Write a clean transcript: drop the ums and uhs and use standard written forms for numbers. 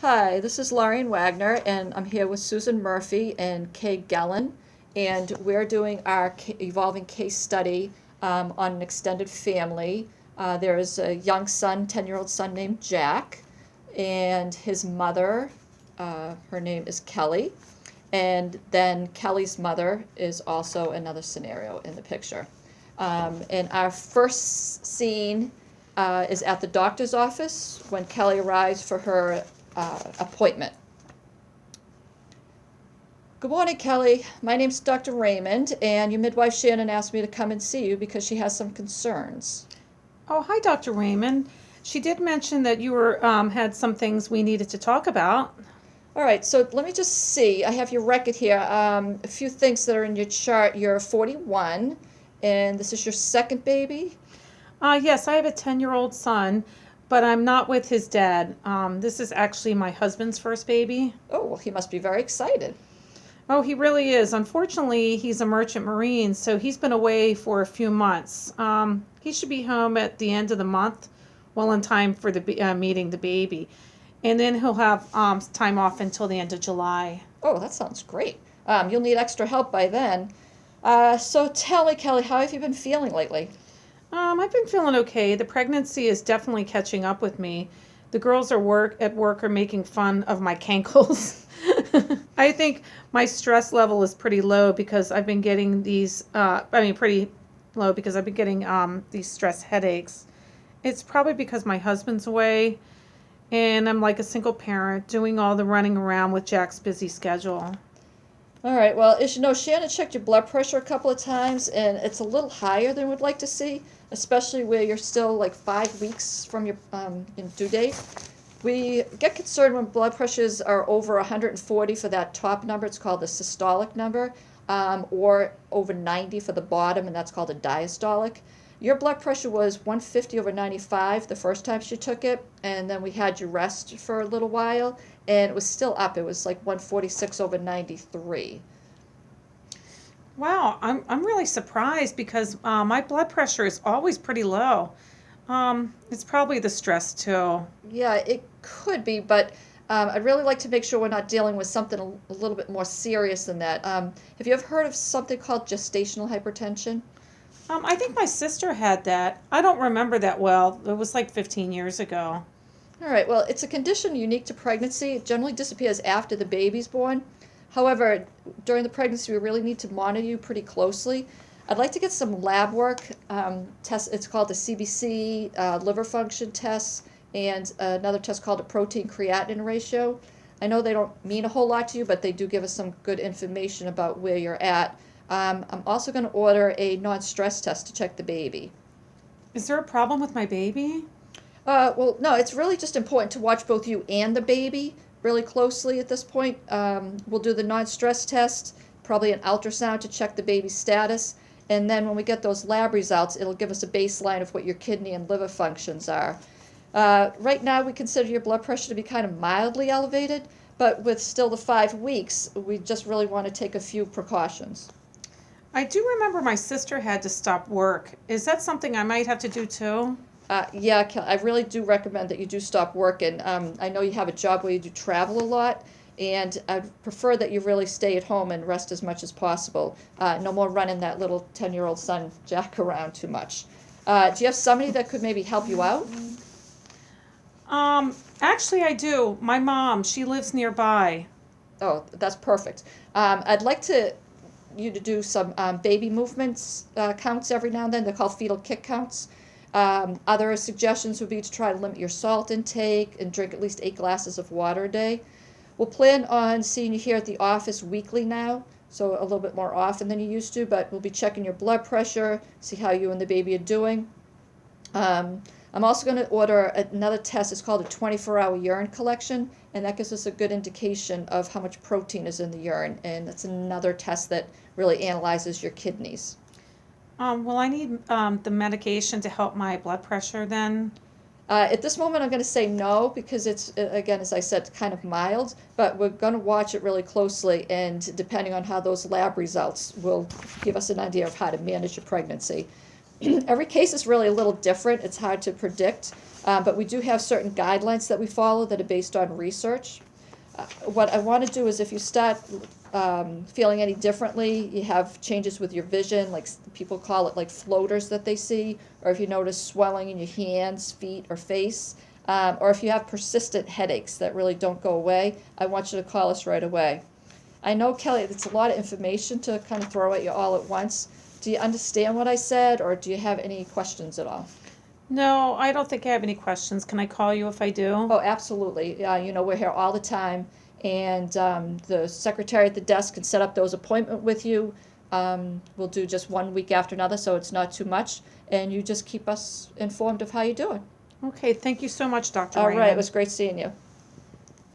Hi, this is Lauren Wagner, and I'm here with Susan Murphy and Kay Gellin, and we're doing our evolving case study on an extended family. There is a young son, 10-year-old son named Jack, and his mother, her name is Kelly, and then Kelly's mother is also another scenario in the picture. And our first scene is at the doctor's office when Kelly arrives for her appointment. Good morning, Kelly. My name's Dr. Raymond, and your midwife Shannon asked me to come and see you because she has some concerns. Oh, hi, Dr. Raymond. She did mention that you were had some things we needed to talk about. All right, so let me just see. I have your record here. A few things that are in your chart. You're 41, and this is your second baby. Yes, I have a 10-year-old son, but I'm not with his dad. This is actually my husband's first baby. Oh, well, he must be very excited. Oh, he really is. Unfortunately, he's a merchant marine, so he's been away for a few months. He should be home at the end of the month, well in time for the meeting the baby. And then he'll have time off until the end of July. Oh, that sounds great. You'll need extra help by then. So tell me, Kelly, how have you been feeling lately? I've been feeling okay. The pregnancy is definitely catching up with me. The girls at work are making fun of my cankles. I think my stress level is pretty low because I've been getting pretty low because I've been getting these stress headaches. It's probably because my husband's away and I'm like a single parent doing all the running around with Jack's busy schedule. All right. Well, as you know, Shannon checked your blood pressure a couple of times, and it's a little higher than we'd like to see, especially where you're still like 5 weeks from your due date. We get concerned when blood pressures are over 140 for that top number. It's called the systolic number, or over 90 for the bottom, and that's called a diastolic. Your blood pressure was 150 over 95 the first time she took it, and then we had you rest for a little while, and it was still up. It was like 146 over 93. Wow, I'm really surprised because my blood pressure is always pretty low. It's probably the stress too. Yeah, it could be, but I'd really like to make sure we're not dealing with something a little bit more serious than that. Have you ever heard of something called gestational hypertension? I think my sister had that. I don't remember that well. It was like 15 years ago. All right, well, it's a condition unique to pregnancy. It generally disappears after the baby's born. However, during the pregnancy, we really need to monitor you pretty closely. I'd like to get some lab work. Test. It's called the CBC liver function test, and another test called a protein creatinine ratio. I know they don't mean a whole lot to you, but they do give us some good information about where you're at. I'm also going to order a non-stress test to check the baby. Is there a problem with my baby? Well, no, it's really just important to watch both you and the baby really closely at this point. We'll do the non-stress test, probably an ultrasound to check the baby's status, and then when we get those lab results, it'll give us a baseline of what your kidney and liver functions are. Right now, we consider your blood pressure to be kind of mildly elevated, but with still the 5 weeks, we just really want to take a few precautions. I do remember my sister had to stop work. Is that something I might have to do too? Yeah, I really do recommend that you do stop working. I know you have a job where you do travel a lot, and I'd prefer that you really stay at home and rest as much as possible. No more running that little 10-year-old son, Jack, around too much. Do you have somebody that could maybe help you out? Actually, I do. My mom, she lives nearby. Oh, that's perfect. I'd like you to do some baby movements counts every now and then. They're called fetal kick counts. Other suggestions would be to try to limit your salt intake and drink at least 8 glasses of water a day. We'll plan on seeing you here at the office weekly now, so a little bit more often than you used to, but we'll be checking your blood pressure, see how you and the baby are doing. I'm also going to order another test. It's called a 24-hour urine collection, and that gives us a good indication of how much protein is in the urine, and that's another test that really analyzes your kidneys. Will I need the medication to help my blood pressure then? At this moment, I'm going to say no because it's, again, as I said, kind of mild, but we're going to watch it really closely, and depending on how those lab results will give us an idea of how to manage your pregnancy. Every case is really a little different. It's hard to predict, but we do have certain guidelines that we follow that are based on research. What I want to do is if you start feeling any differently, you have changes with your vision, like people call it like floaters that they see, or if you notice swelling in your hands, feet, or face, or if you have persistent headaches that really don't go away, I want you to call us right away. I know, Kelly, it's a lot of information to kind of throw at you all at once. Do you understand what I said, or do you have any questions at all? No, I don't think I have any questions. Can I call you if I do? Oh, absolutely. We're here all the time, and the secretary at the desk can set up those appointments with you. We'll do just 1 week after another, so it's not too much, and you just keep us informed of how you're doing. Okay, thank you so much, Dr. All Raymond. right, it was great seeing you.